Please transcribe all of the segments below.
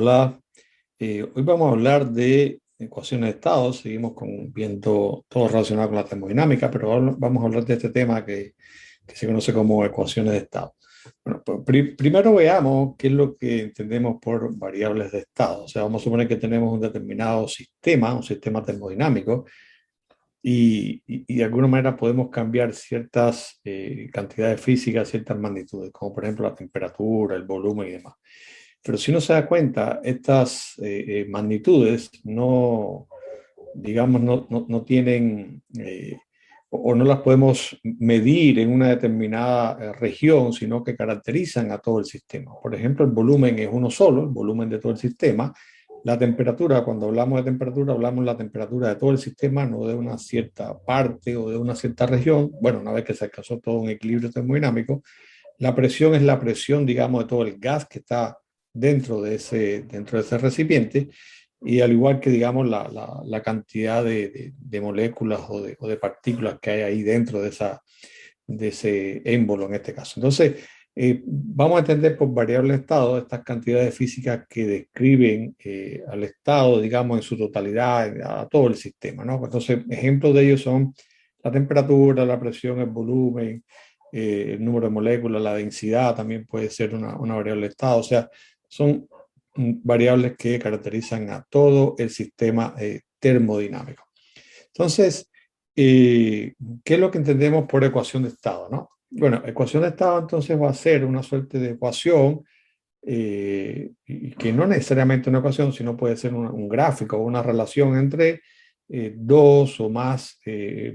Hola, hoy vamos a hablar de ecuaciones de estado. Seguimos viendo todo relacionado con la termodinámica, pero ahora vamos a hablar de este tema que se conoce como ecuaciones de estado. Bueno, pues, primero veamos qué es lo que entendemos por variables de estado. O sea, vamos a suponer que tenemos un determinado sistema, un sistema termodinámico, y de alguna manera podemos cambiar ciertas cantidades físicas, ciertas magnitudes, como por ejemplo la temperatura, el volumen y demás. Pero si uno se da cuenta, estas magnitudes no, digamos, no tienen o no las podemos medir en una determinada región, sino que caracterizan a todo el sistema. Por ejemplo, el volumen es uno solo, el volumen de todo el sistema. La temperatura, cuando hablamos de temperatura, hablamos de la temperatura de todo el sistema, no de una cierta parte o de una cierta región. Bueno, una vez que se alcanzó todo un equilibrio termodinámico, la presión es la presión, digamos, de todo el gas que está dentro de ese recipiente, y al igual que, digamos, la cantidad de moléculas o de partículas que hay ahí dentro de ese émbolo en este caso. Entonces, vamos a entender por variable de estado estas cantidades físicas que describen al estado, digamos, en su totalidad, a todo el sistema, ¿no? Entonces, ejemplos de ellos son la temperatura, la presión, el volumen, el número de moléculas, la densidad también puede ser una variable de estado. O sea, son variables que caracterizan a todo el sistema termodinámico. Entonces, ¿qué es lo que entendemos por ecuación de estado, no? Bueno, ecuación de estado entonces va a ser una suerte de ecuación y que no necesariamente una ecuación, sino puede ser un gráfico o una relación entre dos o más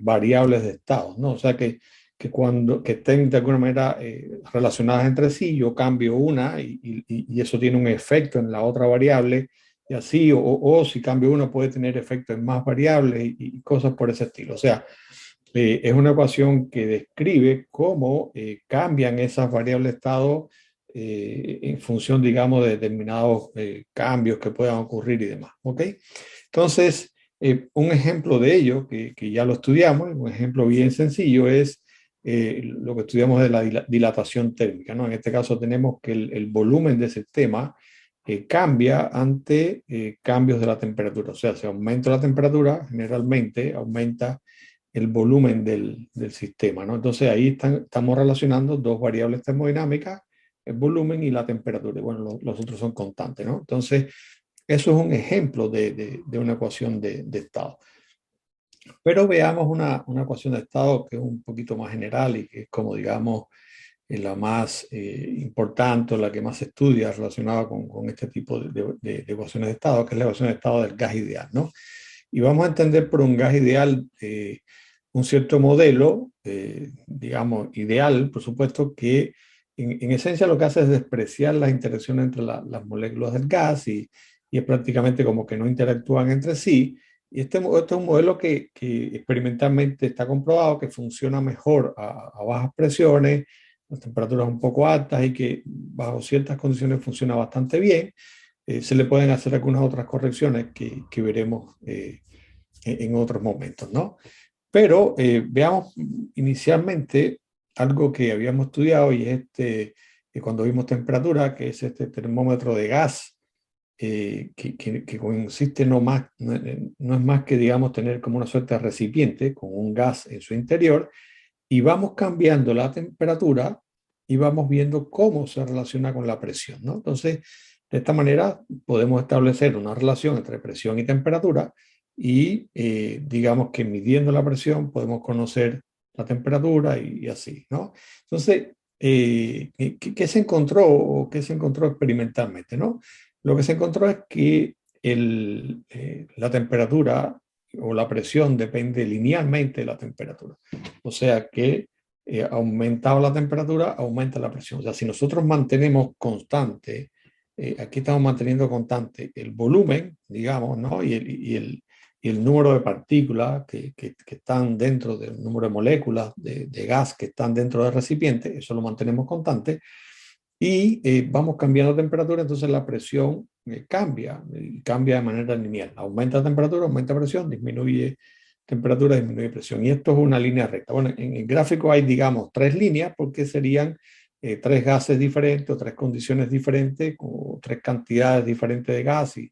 variables de estado, ¿no? O sea que estén de alguna manera relacionadas entre sí, yo cambio una y eso tiene un efecto en la otra variable, y así, o si cambio una puede tener efecto en más variables y cosas por ese estilo. O sea, es una ecuación que describe cómo cambian esas variables de estado en función, digamos, de determinados cambios que puedan ocurrir y demás. ¿Ok? Entonces, un ejemplo de ello, que ya lo estudiamos, un ejemplo bien sencillo es lo que estudiamos de la dilatación térmica, ¿no? En este caso tenemos que el volumen de ese sistema cambia ante cambios de la temperatura. O sea, si aumenta la temperatura, generalmente aumenta el volumen del sistema, ¿no? Entonces ahí estamos relacionando dos variables termodinámicas, el volumen y la temperatura. Y bueno, los otros son constantes, ¿no? Entonces, eso es un ejemplo de una ecuación de estado. Pero veamos una ecuación de estado que es un poquito más general y que es como, digamos, la más importante, la que más se estudia relacionada con este tipo de ecuaciones de estado, que es la ecuación de estado del gas ideal, ¿no? Y vamos a entender por un gas ideal un cierto modelo, digamos, ideal, por supuesto, que en esencia lo que hace es despreciar las interacciones entre las moléculas del gas y es prácticamente como que no interactúan entre sí. Y este es un modelo que experimentalmente está comprobado que funciona mejor a bajas presiones, a temperaturas un poco altas y que bajo ciertas condiciones funciona bastante bien. Se le pueden hacer algunas otras correcciones que veremos en otros momentos, ¿no? Pero veamos inicialmente algo que habíamos estudiado y es cuando vimos temperatura, que es este termómetro de gas, que consiste no es más que, digamos, tener como una suerte de recipiente con un gas en su interior y vamos cambiando la temperatura y vamos viendo cómo se relaciona con la presión, ¿no? Entonces, de esta manera podemos establecer una relación entre presión y temperatura y digamos que midiendo la presión podemos conocer la temperatura y así, ¿no? Entonces, ¿qué se encontró o qué se encontró experimentalmente, ¿no? Lo que se encontró es que la temperatura o la presión depende linealmente de la temperatura. O sea que aumentado la temperatura, aumenta la presión. O sea, si nosotros mantenemos constante, aquí estamos manteniendo constante el volumen, digamos, ¿no? Y el número de partículas que están dentro del número de moléculas de gas que están dentro del recipiente, eso lo mantenemos constante, y vamos cambiando temperatura, entonces la presión cambia, cambia de manera lineal. Aumenta la temperatura, aumenta presión, disminuye temperatura, disminuye presión. Y esto es una línea recta. Bueno, en el gráfico hay, digamos, tres líneas porque serían tres gases diferentes o tres condiciones diferentes o tres cantidades diferentes de gas y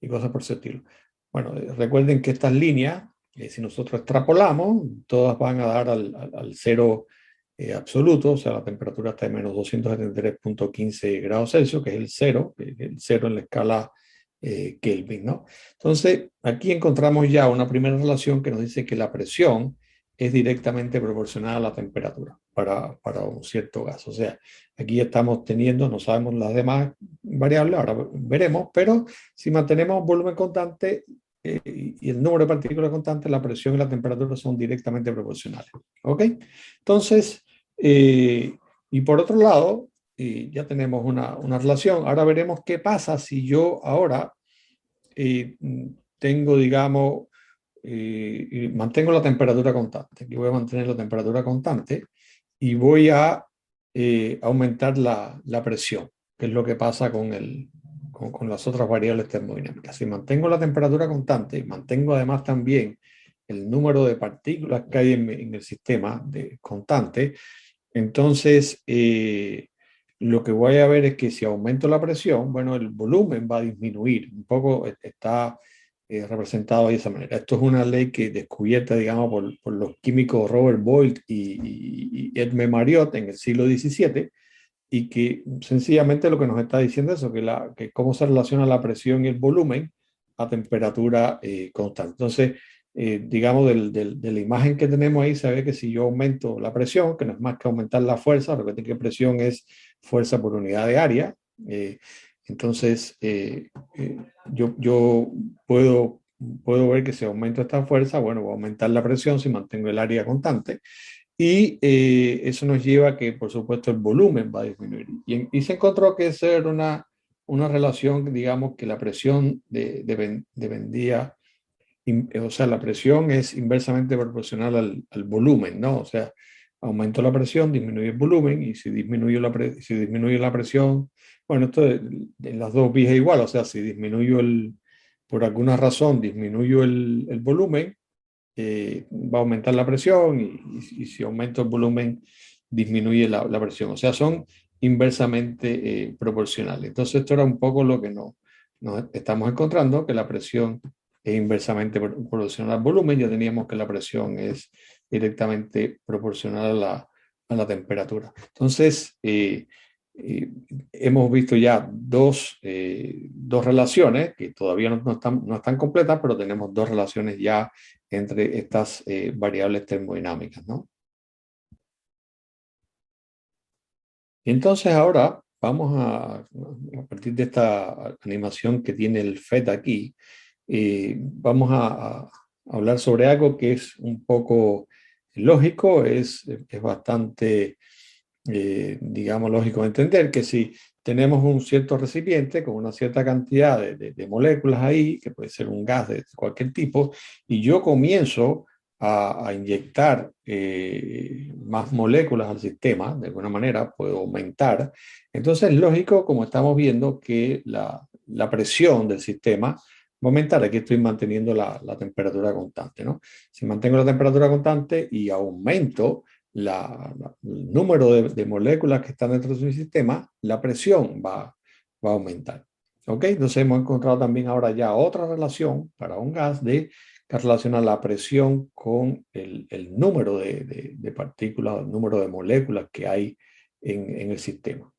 cosas por ese estilo. Bueno, recuerden que estas líneas, si nosotros extrapolamos, todas van a dar al cero absoluto, o sea, la temperatura está de menos 273,15 grados Celsius, que es el cero en la escala Kelvin, ¿no? Entonces, aquí encontramos ya una primera relación que nos dice que la presión es directamente proporcional a la temperatura para un cierto gas. O sea, aquí estamos teniendo, no sabemos las demás variables, ahora veremos, pero si mantenemos volumen constante y el número de partículas constante, la presión y la temperatura son directamente proporcionales. ¿Ok? Entonces, y por otro lado, ya tenemos una relación. Ahora veremos qué pasa si yo ahora tengo, digamos, y mantengo la temperatura constante. Aquí voy a mantener la temperatura constante y voy a aumentar la presión, que es lo que pasa con las otras variables termodinámicas. Si mantengo la temperatura constante y mantengo además también el número de partículas que hay en el sistema constante, entonces lo que voy a ver es que si aumento la presión, bueno, el volumen va a disminuir. Un poco está representado de esa manera. Esto es una ley que descubierta, digamos, por los químicos Robert Boyle y Edmé Mariotte en el siglo XVII, y que sencillamente lo que nos está diciendo es eso, que cómo se relaciona la presión y el volumen a temperatura constante. Entonces, digamos, de la imagen que tenemos ahí, se ve que si yo aumento la presión, que no es más que aumentar la fuerza, recuerden que presión es fuerza por unidad de área, entonces yo puedo ver que si aumento esta fuerza, bueno, voy a aumentar la presión si mantengo el área constante. Y eso nos lleva a que, por supuesto, el volumen va a disminuir. Y se encontró que esa era una relación, digamos, que la presión dependía, o sea, la presión es inversamente proporcional al volumen, ¿no? O sea, aumento la presión, disminuye el volumen, y si disminuye la presión, bueno, esto en las dos vías es igual, o sea, si disminuyo por alguna razón, disminuyo el volumen, va a aumentar la presión y si aumento el volumen disminuye la presión. O sea, son inversamente proporcionales. Entonces esto era un poco lo que nos estamos encontrando, que la presión es inversamente proporcional al volumen. Ya teníamos que la presión es directamente proporcional a la temperatura. Entonces, hemos visto ya dos relaciones que todavía no están completas, pero tenemos dos relaciones ya entre estas variables termodinámicas, ¿no? Y entonces ahora vamos a partir de esta animación que tiene el FET aquí, vamos a hablar sobre algo que es un poco lógico, es bastante digamos, lógico de entender que si tenemos un cierto recipiente con una cierta cantidad de moléculas ahí, que puede ser un gas de cualquier tipo, y yo comienzo a inyectar más moléculas al sistema, de alguna manera puedo aumentar, entonces es lógico, como estamos viendo, que la presión del sistema va a aumentar. Aquí estoy manteniendo la temperatura constante, ¿no? Si mantengo la temperatura constante y aumento el número de moléculas que están dentro de su sistema, la presión va a aumentar. ¿Ok? Entonces hemos encontrado también ahora ya otra relación para un gas que relaciona la presión con el número de partículas, el número de moléculas que hay en el sistema.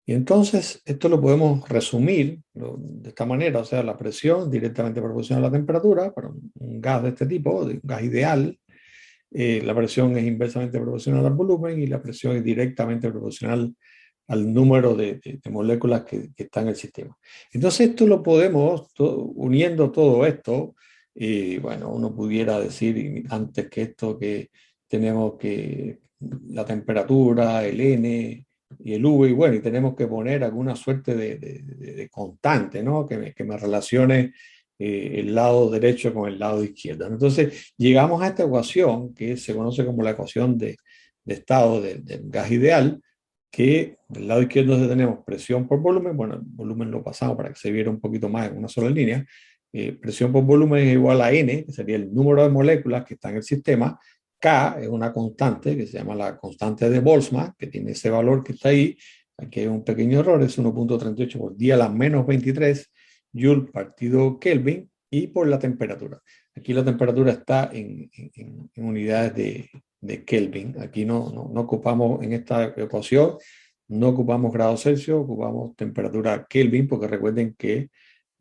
Y entonces esto lo podemos resumir de esta manera, o sea, la presión directamente proporcional a la temperatura para un gas de este tipo, de un gas ideal. La presión es inversamente proporcional al volumen y la presión es directamente proporcional al número de moléculas que están en el sistema. Entonces esto lo podemos, uniendo todo esto, y bueno, uno pudiera decir antes que esto que tenemos que la temperatura, el N y el V, y bueno, y tenemos que poner alguna suerte de constante, ¿no? Que me relacione el lado derecho con el lado izquierdo. Entonces, llegamos a esta ecuación que se conoce como la ecuación de estado del gas ideal, que del lado izquierdo tenemos presión por volumen. Bueno, el volumen lo pasamos para que se viera un poquito más en una sola línea. Presión por volumen es igual a N, que sería el número de moléculas que están en el sistema, K es una constante que se llama la constante de Boltzmann, que tiene ese valor que está ahí. Aquí hay un pequeño error, es 1.38 por 10 a la menos 23 Joule partido Kelvin, y por la temperatura. Aquí la temperatura está en unidades de Kelvin. Aquí no ocupamos en esta ecuación, no ocupamos grados Celsius, ocupamos temperatura Kelvin, porque recuerden que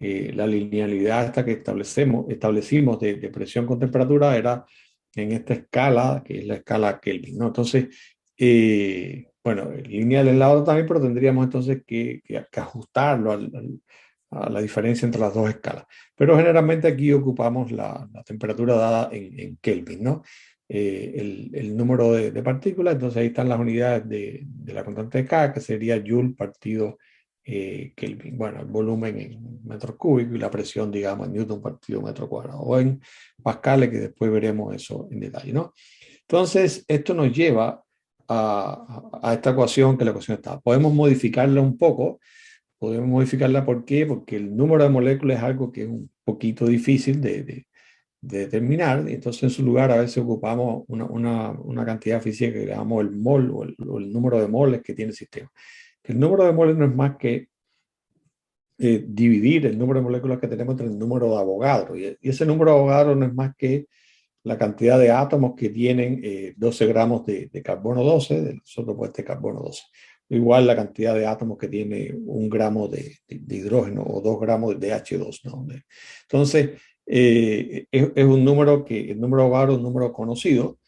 la linealidad esta que establecimos de presión con temperatura era en esta escala, que es la escala Kelvin, ¿no? Entonces, bueno, lineal es la otra también, pero tendríamos entonces que ajustarlo a la diferencia entre las dos escalas. Pero generalmente aquí ocupamos la temperatura dada en Kelvin, ¿no? El número de partículas, entonces ahí están las unidades de la constante de K, que sería Joule partido Kelvin. Bueno, el volumen en metros cúbicos y la presión, digamos, en Newton partido metro cuadrado, o en pascales, que después veremos eso en detalle, ¿no? Entonces, esto nos lleva a esta ecuación, que la ecuación está. Podemos modificarla un poco. Podemos modificarla, ¿por qué? Porque el número de moléculas es algo que es un poquito difícil de determinar, y entonces en su lugar a veces ocupamos una cantidad física que llamamos el mol, o el número de moles que tiene el sistema. El número de moles no es más que dividir el número de moléculas que tenemos entre el número de Avogadro, y ese número de Avogadro no es más que la cantidad de átomos que tienen 12 gramos de carbono 12, del isótopo este carbono 12. Igual la cantidad de átomos que tiene 1 gramo de hidrógeno, o 2 gramos de H2, ¿no? Entonces, es un número que, el número de Avogadro es un número conocido,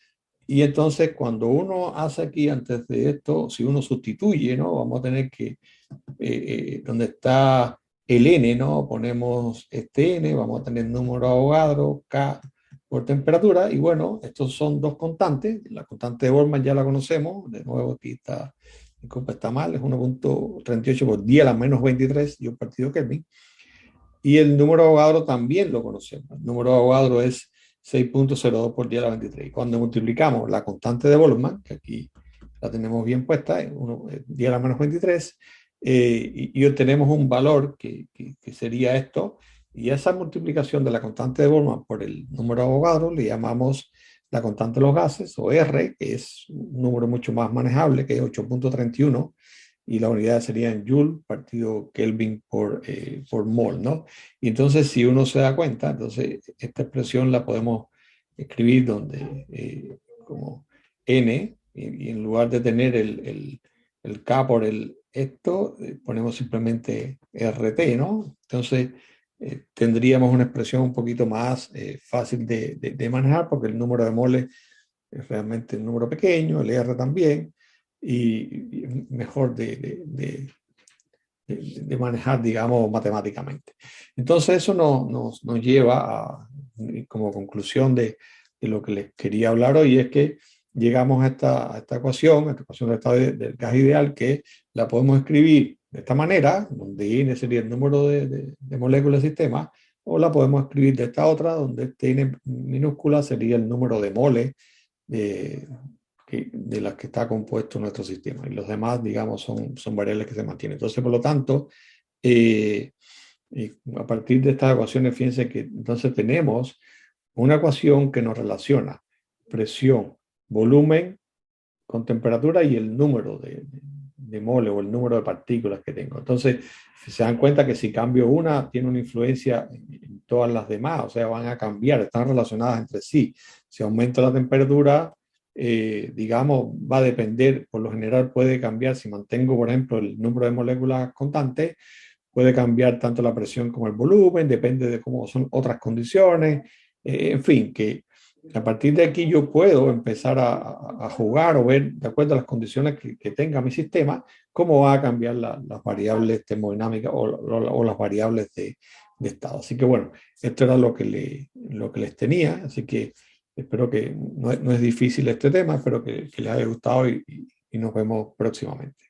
y entonces cuando uno hace aquí, antes de esto, si uno sustituye, ¿no? Vamos a tener que, donde está el n, ¿no? Ponemos este n, vamos a tener el número de Avogadro, K por temperatura, y bueno, estos son dos constantes. La constante de Boltzmann ya la conocemos, de nuevo aquí está, mi compa está mal, es 1.38 por 10 a la menos 23 Joule partido Kelvin. Y el número de Avogadro también lo conocemos. El número de Avogadro es 6.02 por 10 a la 23. Y cuando multiplicamos la constante de Boltzmann, que aquí la tenemos bien puesta, 10 a la menos 23, y obtenemos un valor que sería esto. Y esa multiplicación de la constante de Boltzmann por el número de Avogadro le llamamos la constante de los gases, o R, que es un número mucho más manejable, que es 8.31, y la unidad sería en Joule partido Kelvin por mol, ¿no? Y entonces, si uno se da cuenta, entonces esta expresión la podemos escribir donde, como n, y en lugar de tener el K por esto, ponemos simplemente RT, ¿no? Entonces, tendríamos una expresión un poquito más fácil de manejar, porque el número de moles es realmente un número pequeño, el R también, y mejor de manejar, digamos, matemáticamente. Entonces eso nos lleva como conclusión de lo que les quería hablar hoy, es que llegamos a esta ecuación del estado del gas ideal, que la podemos escribir de esta manera, donde n sería el número de moléculas del sistema, o la podemos escribir de esta otra, donde este n minúscula sería el número de moles de, de las que está compuesto nuestro sistema, y los demás, digamos, son variables que se mantienen. Entonces, por lo tanto, a partir de estas ecuaciones, fíjense que entonces tenemos una ecuación que nos relaciona presión, volumen con temperatura, y el número de mole, o el número de partículas que tengo. Entonces, se dan cuenta que si cambio una, tiene una influencia en todas las demás, o sea, van a cambiar, están relacionadas entre sí. Si aumento la temperatura, digamos, va a depender, por lo general puede cambiar, si mantengo, por ejemplo, el número de moléculas constante, puede cambiar tanto la presión como el volumen, depende de cómo son otras condiciones, en fin, que a partir de aquí yo puedo empezar a jugar, o ver, de acuerdo a las condiciones que tenga mi sistema, cómo va a cambiar las variables termodinámicas, o las variables de estado. Así que bueno, esto era lo que les tenía, así que espero que no es difícil este tema, espero que les haya gustado, y nos vemos próximamente.